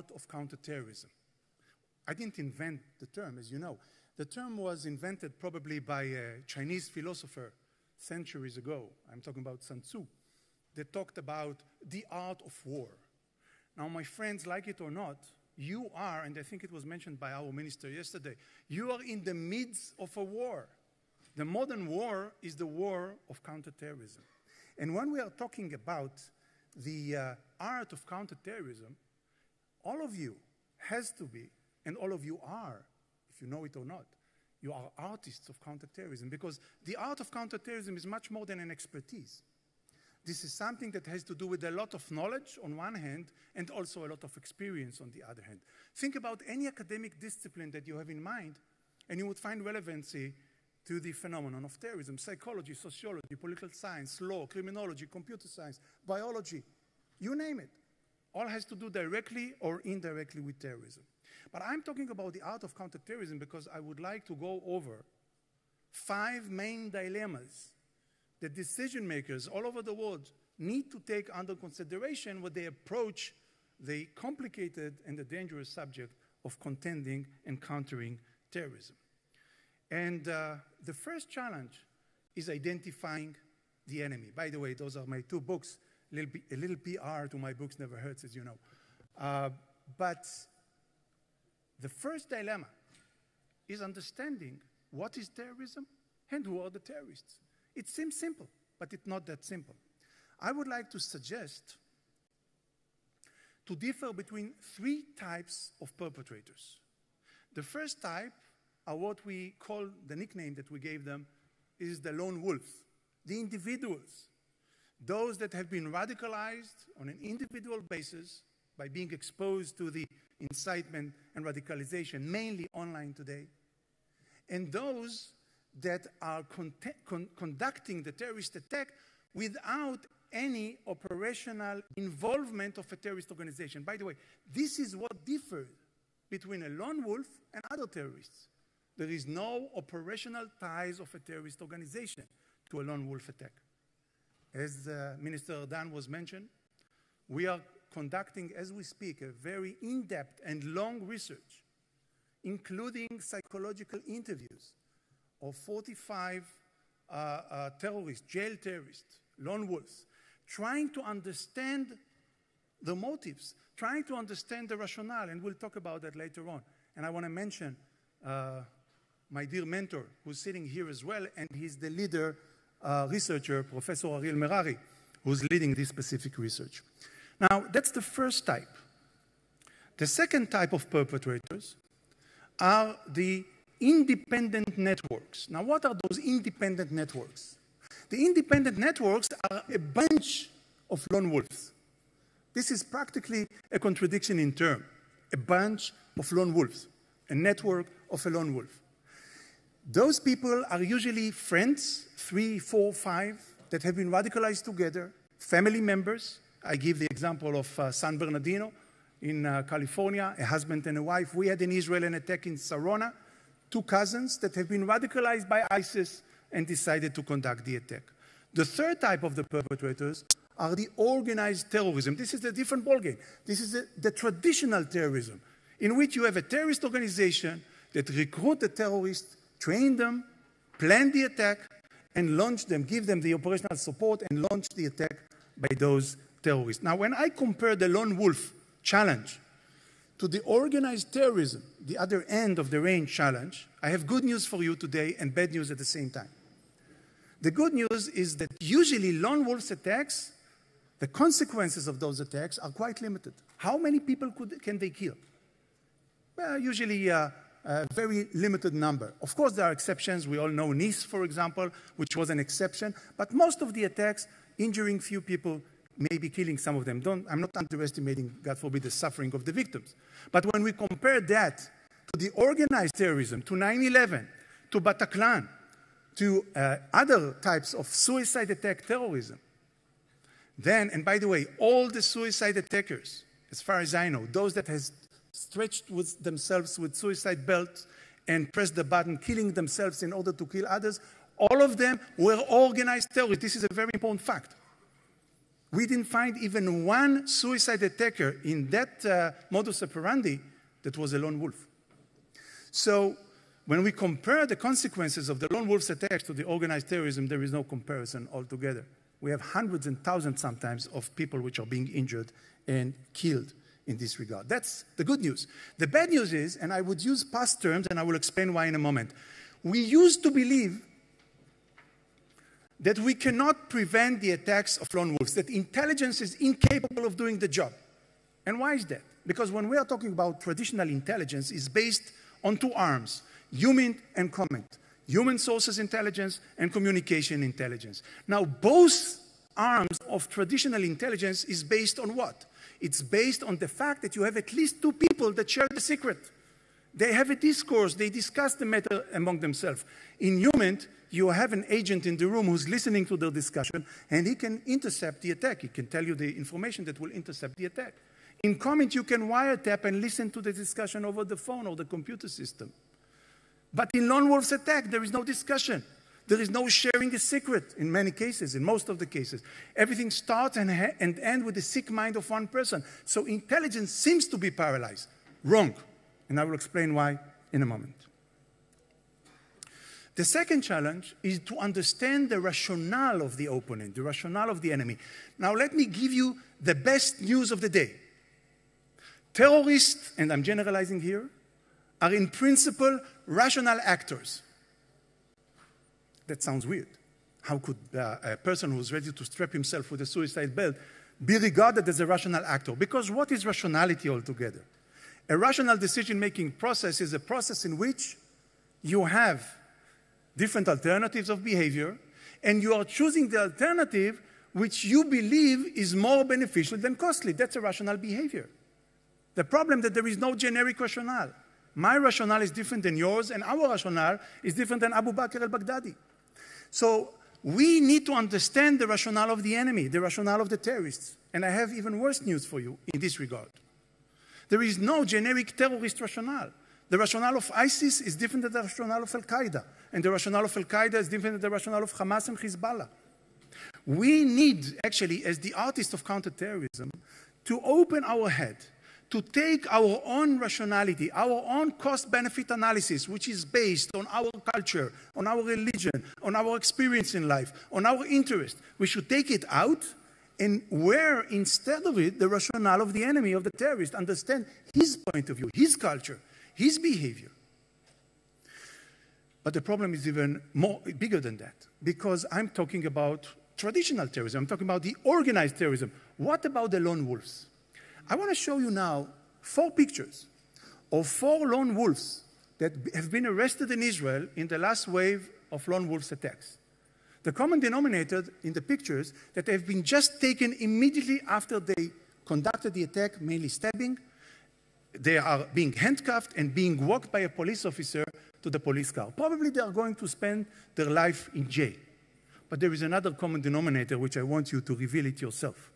art of counterterrorism. I didn't invent the term, as you know. The term was invented probably by a Chinese philosopher centuries ago. I'm talking about Sun Tzu. They talked about the art of war. Now, my friends, like it or not, you are, and I think it was mentioned by our minister yesterday, you are in the midst of a war. The modern war is the war of counterterrorism. And when we are talking about the art of counterterrorism, all of you has to be, and all of you are, if you know it or not, you are artists of counterterrorism, because the art of counterterrorism is much more than an expertise. This is something that has to do with a lot of knowledge on one hand and also a lot of experience on the other hand. Think about any academic discipline that you have in mind and you would find relevancy to the phenomenon of terrorism: psychology, sociology, political science, law, criminology, computer science, biology, you name it. All has to do directly or indirectly with terrorism. But I'm talking about the art of counterterrorism because I would like to go over 5 main dilemmas that decision makers all over the world need to take under consideration when they approach the complicated and the dangerous subject of contending and countering terrorism. And the first challenge is identifying the enemy. By the way, those are my 2 books. A little PR to my books never hurts, as you know. But the first dilemma is understanding what is terrorism and who are the terrorists. It seems simple, but it's not that simple. I would like to suggest to differ between 3 types of perpetrators. The first type are what we call, the nickname that we gave them is the lone wolves, the individuals, those that have been radicalized on an individual basis by being exposed to the incitement and radicalization, mainly online today, and those that are conducting the terrorist attack without any operational involvement of a terrorist organization. By the way, this is what differs between a lone wolf and other terrorists. There is no operational ties of a terrorist organization to a lone wolf attack. As Minister Dan was mentioned, we are conducting, as we speak, a very in-depth and long research, including psychological interviews of 45 terrorists, jail terrorists, lone wolves, trying to understand the motives, trying to understand the rationale, and we'll talk about that later on. And I want to mention my dear mentor, who's sitting here as well, and he's the leader researcher, Professor Ariel Merari, who's leading this specific research. Now, that's the first type. The second type of perpetrators are the independent networks. Now, what are those independent networks? The independent networks are a bunch of lone wolves. This is practically a contradiction in term. A bunch of lone wolves, a network of a lone wolf. Those people are usually friends, 3, 4, 5, that have been radicalized together, family members. I give the example of San Bernardino in California, a husband and a wife. We had in Israel an attack in Sarona, 2 cousins that have been radicalized by ISIS and decided to conduct the attack. The third type of the perpetrators are the organized terrorism. This is a different ballgame. This is the traditional terrorism, in which you have a terrorist organization that recruit the terrorists, train them, plan the attack, and launch them, give them the operational support, and launch the attack by those terrorists. Now, when I compare the lone wolf challenge to the organized terrorism, the other end of the range challenge, I have good news for you today and bad news at the same time. The good news is that usually lone wolf attacks, the consequences of those attacks are quite limited. How many people can they kill? Well, usually a very limited number. Of course, there are exceptions. We all know Nice, for example, which was an exception. But most of the attacks, injuring few people, maybe killing some of them. I'm not underestimating, God forbid, the suffering of the victims. But when we compare that to the organized terrorism, to 9/11, to Bataclan, to other types of suicide attack terrorism, then, and by the way, all the suicide attackers, as far as I know, those that has stretched with themselves with suicide belts and pressed the button, killing themselves in order to kill others, all of them were organized terrorists. This is a very important fact. We didn't find even one suicide attacker in that modus operandi that was a lone wolf. So when we compare the consequences of the lone wolf's attacks to the organized terrorism, there is no comparison altogether. We have hundreds and thousands sometimes of people which are being injured and killed in this regard. That's the good news. The bad news is, and I would use past terms, and I will explain why in a moment. We used to believe that we cannot prevent the attacks of lone wolves, that intelligence is incapable of doing the job. And why is that? Because when we are talking about traditional intelligence, it's based on two arms, human and comment. Human sources intelligence and communication intelligence. Now, both arms of traditional intelligence is based on what? It's based on the fact that you have at least two people that share the secret. They have a discourse, they discuss the matter among themselves. In human, you have an agent in the room who's listening to the discussion, and he can intercept the attack. He can tell you the information that will intercept the attack. In comment, you can wiretap and listen to the discussion over the phone or the computer system. But in lone wolf's attack, there is no discussion. There is no sharing a secret in many cases, in most of the cases. Everything starts and ends with the sick mind of one person. So intelligence seems to be paralyzed. Wrong. And I will explain why in a moment. The second challenge is to understand the rationale of the opponent, the rationale of the enemy. Now let me give you the best news of the day. Terrorists, and I'm generalizing here, are in principle rational actors. That sounds weird. How could a person who's ready to strap himself with a suicide belt be regarded as a rational actor? Because what is rationality altogether? A rational decision-making process is a process in which you have different alternatives of behavior, and you are choosing the alternative which you believe is more beneficial than costly. That's a rational behavior. The problem is that there is no generic rationale. My rationale is different than yours, and our rationale is different than Abu Bakr al-Baghdadi. So we need to understand the rationale of the enemy, the rationale of the terrorists. And I have even worse news for you in this regard. There is no generic terrorist rationale. The rationale of ISIS is different than the rationale of Al-Qaeda. And the rationale of Al-Qaeda is different than the rationale of Hamas and Hezbollah. We need, actually, as the artist of counterterrorism, to open our head, to take our own rationality, our own cost-benefit analysis, which is based on our culture, on our religion, on our experience in life, on our interest. We should take it out and where, instead of it, the rationale of the enemy, of the terrorist, understand his point of view, his culture, his behavior. But the problem is even bigger than that, because I'm talking about traditional terrorism. I'm talking about the organized terrorism. What about the lone wolves? I want to show you now 4 pictures of 4 lone wolves that have been arrested in Israel in the last wave of lone wolves attacks. The common denominator in the pictures that have been just taken immediately after they conducted the attack, mainly stabbing. They are being handcuffed and being walked by a police officer to the police car. Probably they are going to spend their life in jail. But there is another common denominator which I want you to reveal it yourself.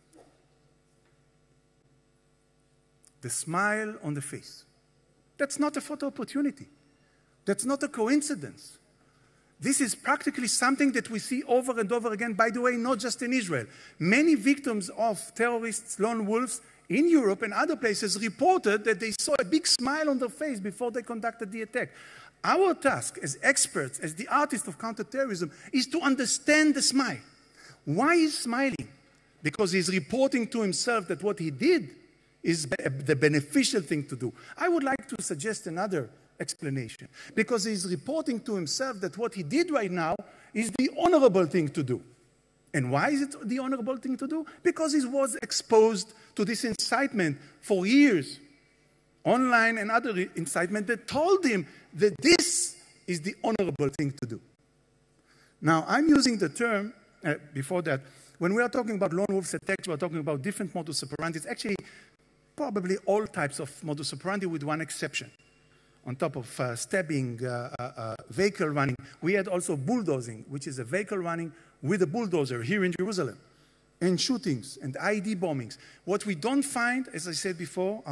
The smile on the face. That's not a photo opportunity. That's not a coincidence. This is practically something that we see over and over again, by the way, not just in Israel. Many victims of terrorists, lone wolves, in Europe and other places reported that they saw a big smile on their face before they conducted the attack. Our task as experts, as the artists of counterterrorism, is to understand the smile. Why is he smiling? Because he's reporting to himself that what he did is the beneficial thing to do. I would like to suggest another explanation. Because he's reporting to himself that what he did right now is the honorable thing to do. And why is it the honorable thing to do? Because he was exposed to this incitement for years, online and other incitement that told him that this is the honorable thing to do. Now, I'm using the term, before that, when we are talking about lone wolves attacks, we're talking about different modus operandi. It's actually probably all types of modus operandi with one exception. On top of stabbing, vehicle running, we had also bulldozing, which is a vehicle running with a bulldozer here in Jerusalem, and shootings and ID bombings. What we don't find, as I said before,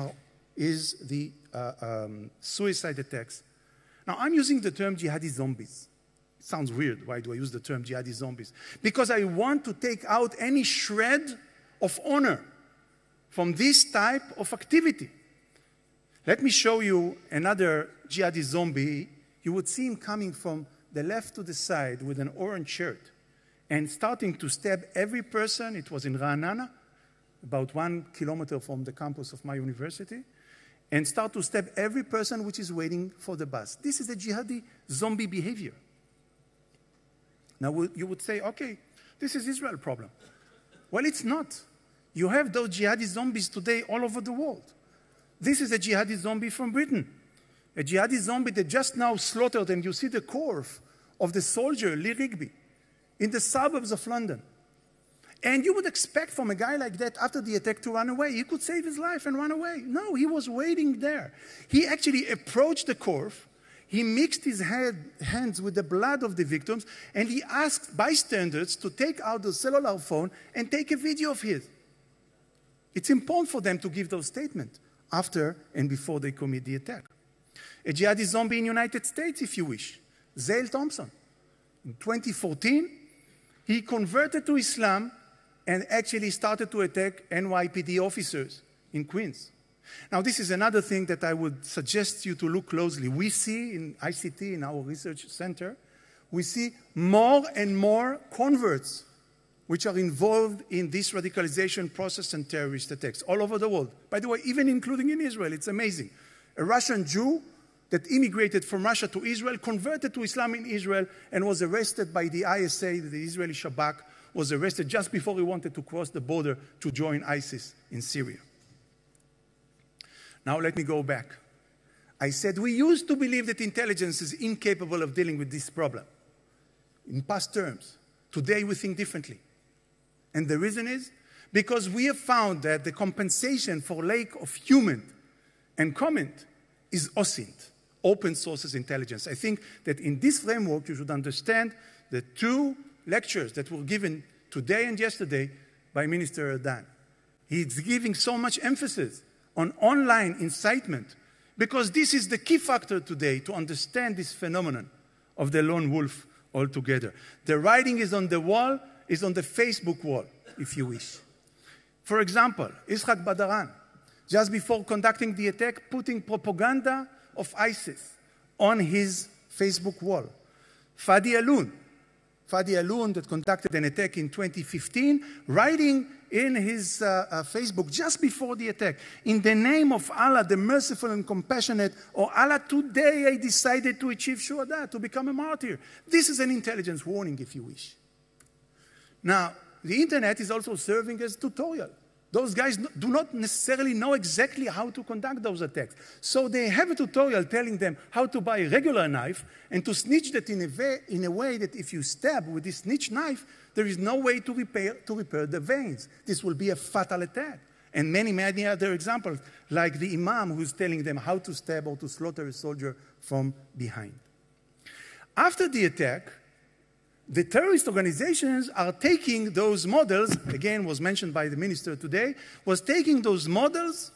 is the suicide attacks. Now, I'm using the term jihadi zombies. It sounds weird. Why do I use the term jihadi zombies? Because I want to take out any shred of honor from this type of activity. Let me show you another jihadi zombie. You would see him coming from the left to the side with an orange shirt and starting to stab every person. It was in Ra'anana, about 1 kilometer from the campus of my university, and start to stab every person which is waiting for the bus. This is a jihadi zombie behavior. Now you would say, okay, this is Israel's problem. Well, it's not. You have those jihadi zombies today all over the world. This is a jihadi zombie from Britain. A jihadi zombie that just now slaughtered, and you see the corpse of the soldier, Lee Rigby, in the suburbs of London. And you would expect from a guy like that after the attack to run away. He could save his life and run away. No, he was waiting there. He actually approached the corpse. He mixed his hands with the blood of the victims, and he asked bystanders to take out the cellular phone and take a video of his. It's important for them to give those statements after and before they commit the attack. A jihadi zombie in the United States, if you wish, Zale Thompson. In 2014, he converted to Islam and actually started to attack NYPD officers in Queens. Now, this is another thing that I would suggest you to look closely. We see in ICT, in our research center, we see more and more converts which are involved in this radicalization process and terrorist attacks all over the world. By the way, even including in Israel, it's amazing. A Russian Jew that immigrated from Russia to Israel, converted to Islam in Israel, and was arrested by the ISA, the Israeli Shabak, was arrested just before he wanted to cross the border to join ISIS in Syria. Now let me go back. I said we used to believe that intelligence is incapable of dealing with this problem in past terms. Today we think differently. And the reason is because we have found that the compensation for lack of human and comment is OSINT, open sources intelligence. I think that in this framework you should understand the two lectures that were given today and yesterday by Minister Erdan. He's giving so much emphasis on online incitement because this is the key factor today to understand this phenomenon of the lone wolf altogether. The writing is on the wall, is on the Facebook wall, if you wish. For example, Ishaq Badaran, just before conducting the attack, putting propaganda of ISIS on his Facebook wall. Fadi Alun that conducted an attack in 2015, writing in his Facebook just before the attack, in the name of Allah, the merciful and compassionate, or Allah, today I decided to achieve shuhada, to become a martyr. This is an intelligence warning, if you wish. Now, the internet is also serving as tutorial. Those guys do not necessarily know exactly how to conduct those attacks. So they have a tutorial telling them how to buy a regular knife and to snitch that in a way that if you stab with this snitch knife, there is no way to repair the veins. This will be a fatal attack. And many, many other examples, like the imam who's telling them how to stab or to slaughter a soldier from behind. After the attack, the terrorist organizations are taking those models, again was mentioned by the minister today, was taking those models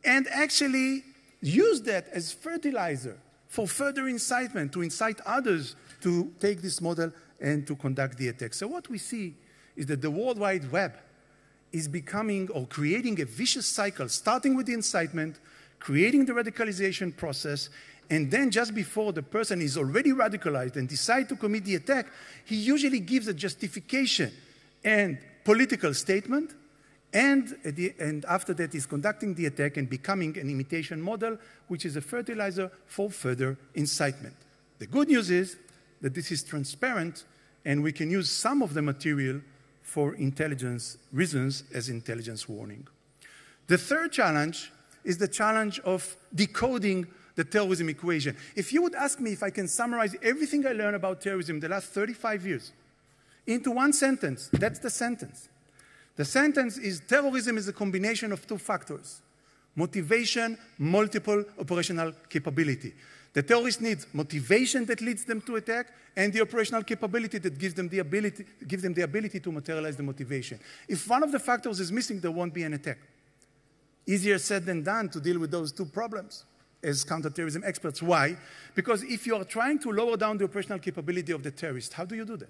and actually use that as fertilizer for further incitement, to incite others to take this model and to conduct the attack. So what we see is that the World Wide Web is becoming or creating a vicious cycle, starting with the incitement, creating the radicalization process, and then just before the person is already radicalized and decides to commit the attack, he usually gives a justification and political statement, and after that he's conducting the attack and becoming an imitation model, which is a fertilizer for further incitement. The good news is that this is transparent, and we can use some of the material for intelligence reasons as intelligence warning. The third challenge is the challenge of decoding the terrorism equation. If you would ask me if I can summarize everything I learned about terrorism in the last 35 years into one sentence, that's the sentence. The sentence is terrorism is a combination of two factors: motivation, multiple operational capability. The terrorist needs motivation that leads them to attack, and the operational capability that gives them the ability to materialize the motivation. If one of the factors is missing, there won't be an attack. Easier said than done to deal with those two problems as counterterrorism experts. Why? Because if you are trying to lower down the operational capability of the terrorist, how do you do that?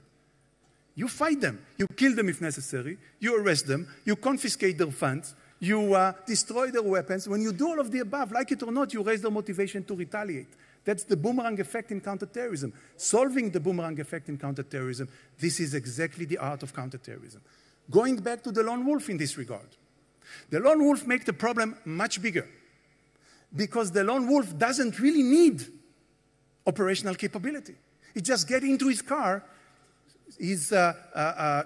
You fight them. You kill them if necessary. You arrest them. You confiscate their funds. You destroy their weapons. When you do all of the above, like it or not, you raise their motivation to retaliate. That's the boomerang effect in counterterrorism. Solving the boomerang effect in counterterrorism, this is exactly the art of counterterrorism. Going back to the lone wolf in this regard. The lone wolf makes the problem much bigger because the lone wolf doesn't really need operational capability. He just gets into his car, he's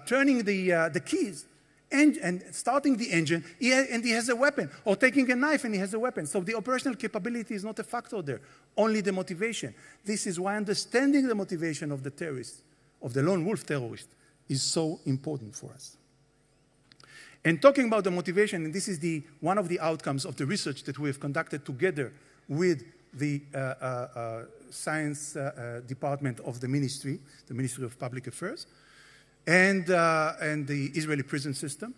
turning the keys and starting the engine, and he has a weapon, or taking a knife and he has a weapon. So the operational capability is not a factor there, only the motivation. This is why understanding the motivation of the terrorist, of the lone wolf terrorist, is so important for us. And talking about the motivation, and this is one of the outcomes of the research that we have conducted together with the science department of the Ministry of Public Affairs, and the Israeli prison system.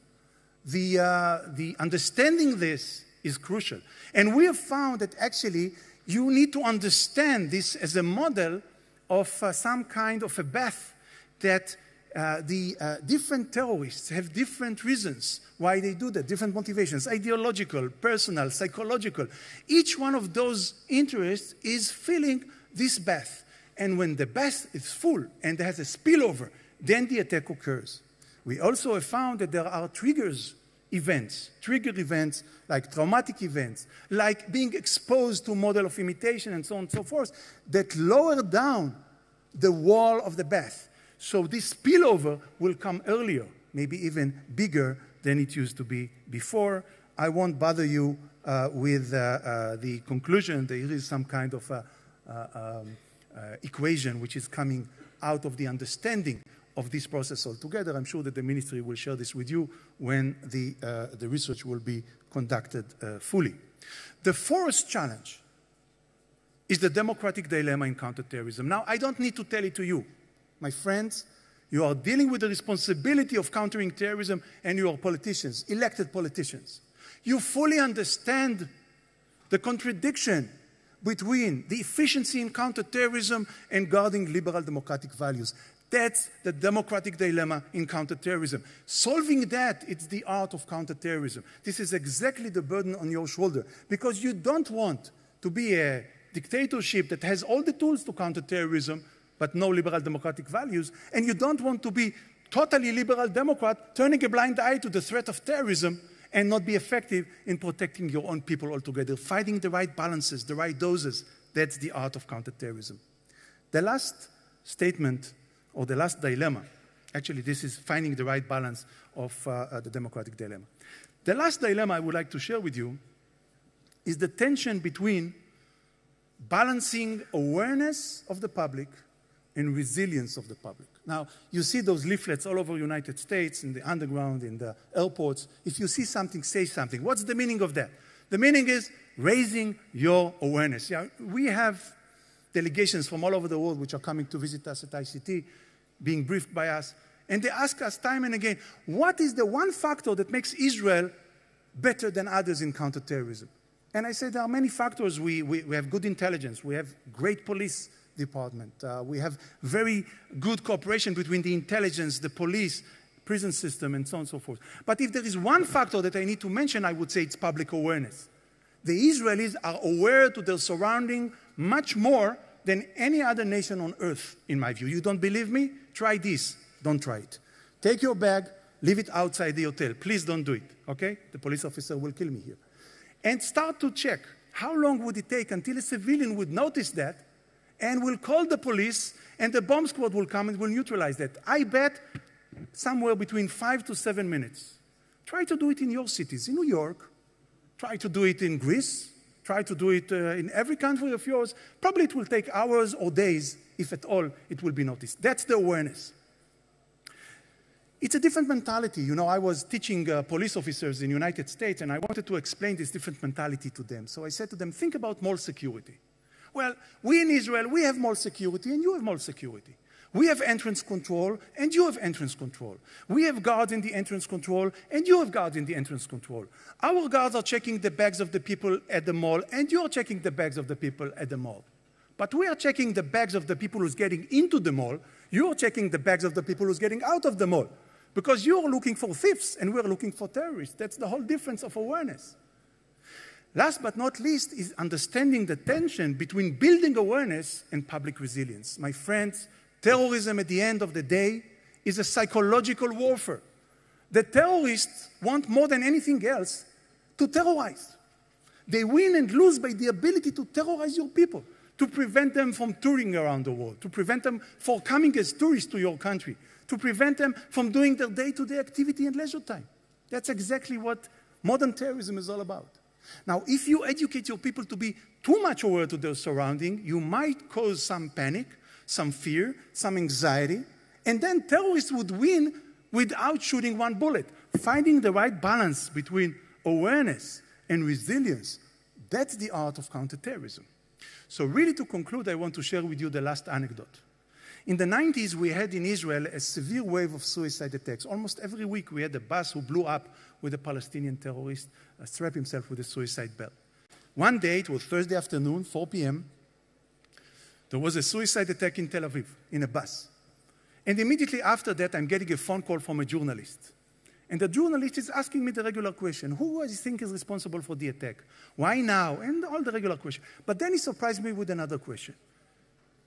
The understanding this is crucial. And we have found that actually you need to understand this as a model of some kind of a path that the different terrorists have different reasons why they do that, different motivations, ideological, personal, psychological. Each one of those interests is filling this bath. And when the bath is full and has a spillover, then the attack occurs. We also have found that there are trigger events like traumatic events, like being exposed to a model of imitation and so on and so forth, that lower down the wall of the bath. So this spillover will come earlier, maybe even bigger than it used to be before. I won't bother you with the conclusion. There is some kind of equation which is coming out of the understanding of this process altogether. I'm sure that the ministry will share this with you when the research will be conducted fully. The fourth challenge is the democratic dilemma in counterterrorism. Now, I don't need to tell it to you. My friends, you are dealing with the responsibility of countering terrorism, and you are politicians, elected politicians. You fully understand the contradiction between the efficiency in counterterrorism and guarding liberal democratic values. That's the democratic dilemma in counterterrorism. Solving that, it's the art of counterterrorism. This is exactly the burden on your shoulder, because you don't want to be a dictatorship that has all the tools to counter terrorism, but no liberal democratic values, and you don't want to be totally liberal Democrat, turning a blind eye to the threat of terrorism and not be effective in protecting your own people altogether. Finding the right balances, the right doses, that's the art of counterterrorism. The last statement, or the last dilemma, actually this is finding the right balance of the democratic dilemma. The last dilemma I would like to share with you is the tension between balancing awareness of the public and resilience of the public. Now, you see those leaflets all over the United States, in the underground, in the airports. If you see something, say something. What's the meaning of that? The meaning is raising your awareness. Yeah, we have delegations from all over the world which are coming to visit us at ICT, being briefed by us, and they ask us time and again, what is the one factor that makes Israel better than others in counterterrorism? And I say there are many factors. We have good intelligence. We have great police department. We have very good cooperation between the intelligence, the police, prison system, and so on and so forth. But if there is one factor that I need to mention, I would say it's public awareness. The Israelis are aware to their surrounding much more than any other nation on earth, in my view. You don't believe me? Try this. Don't try it. Take your bag, leave it outside the hotel. Please don't do it, okay? The police officer will kill me here. And start to check how long would it take until a civilian would notice that and will call the police, and the bomb squad will come and will neutralize that. I bet somewhere between 5 to 7 minutes. Try to do it in your cities, in New York. Try to do it in Greece. Try to do it in every country of yours. Probably it will take hours or days, if at all, it will be noticed. That's the awareness. It's a different mentality. You know, I was teaching police officers in the United States, and I wanted to explain this different mentality to them. So I said to them, think about mall security. Well, we in Israel, we have mall security, and you have mall security. We have entrance control, and you have entrance control. We have guards in the entrance control, and you have guards in the entrance control. Our guards are checking the bags of the people at the mall, and you are checking the bags of the people at the mall. But we are checking the bags of the people who's getting into the mall, You're checking the bags of the people who's getting out of the mall because you're looking for thieves and we're looking for terrorists. That's the whole difference of awareness. Last but not least is understanding the tension between building awareness and public resilience. My friends, terrorism at the end of the day is a psychological warfare. The terrorists want more than anything else to terrorize. They win and lose by the ability to terrorize your people, to prevent them from touring around the world, to prevent them from coming as tourists to your country, to prevent them from doing their day-to-day activity and leisure time. That's exactly what modern terrorism is all about. Now, if you educate your people to be too much aware to their surrounding, you might cause some panic, some fear, some anxiety, and then terrorists would win without shooting one bullet. Finding the right balance between awareness and resilience, that's the art of counterterrorism. So really to conclude, I want to share with you the last anecdote. In the 90s, we had in Israel a severe wave of suicide attacks. Almost every week we had a bus who blew up with a Palestinian terrorist, strapped himself with a suicide belt. One day, it was Thursday afternoon, 4 p.m., there was a suicide attack in Tel Aviv, in a bus. And immediately after that, I'm getting a phone call from a journalist. And the journalist is asking me the regular question, who do you think is responsible for the attack? Why now? And all the regular questions. But then he surprised me with another question.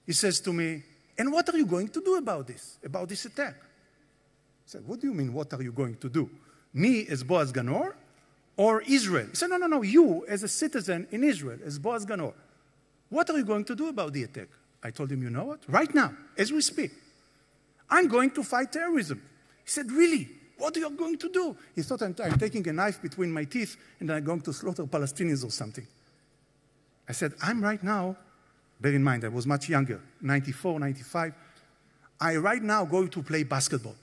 He says to me, and what are you going to do about this attack? I said, what do you mean, what are you going to do? Me as Boaz Ganor or Israel? He said, no, you as a citizen in Israel, as Boaz Ganor. What are you going to do about the attack? I told him, you know what? Right now, as we speak, I'm going to fight terrorism. He said, really? What are you going to do? He thought I'm taking a knife between my teeth and I'm going to slaughter Palestinians or something. I said, I'm right now, bear in mind, I was much younger, 94, 95. I right now go to play basketball.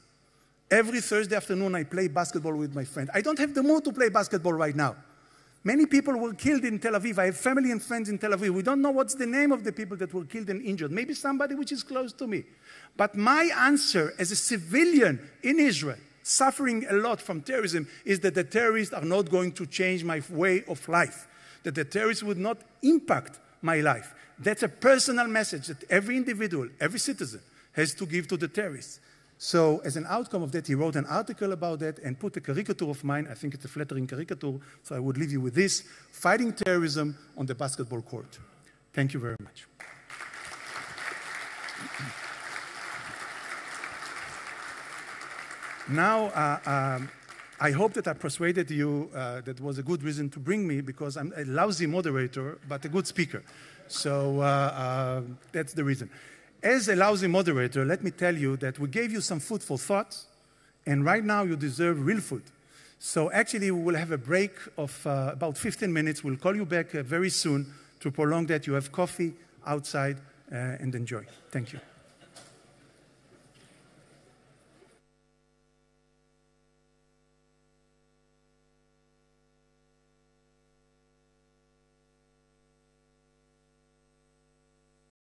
Every Thursday afternoon, I play basketball with my friend. I don't have the mood to play basketball right now. Many people were killed in Tel Aviv. I have family and friends in Tel Aviv. We don't know what's the name of the people that were killed and injured. Maybe somebody which is close to me. But my answer as a civilian in Israel, suffering a lot from terrorism, is that the terrorists are not going to change my way of life, that the terrorists would not impact my life. That's a personal message that every individual, every citizen has to give to the terrorists. So as an outcome of that, he wrote an article about that and put a caricature of mine. I think it's a flattering caricature, so I would leave you with this: fighting terrorism on the basketball court. Thank you very much. Now, I hope that I persuaded you that was a good reason to bring me, because I'm a lousy moderator, but a good speaker. So that's the reason. As a lousy moderator, let me tell you that we gave you some food for thought, and right now you deserve real food. So actually, we will have a break of about 15 minutes. We'll call you back very soon to prolong that. You have coffee outside and enjoy. Thank you.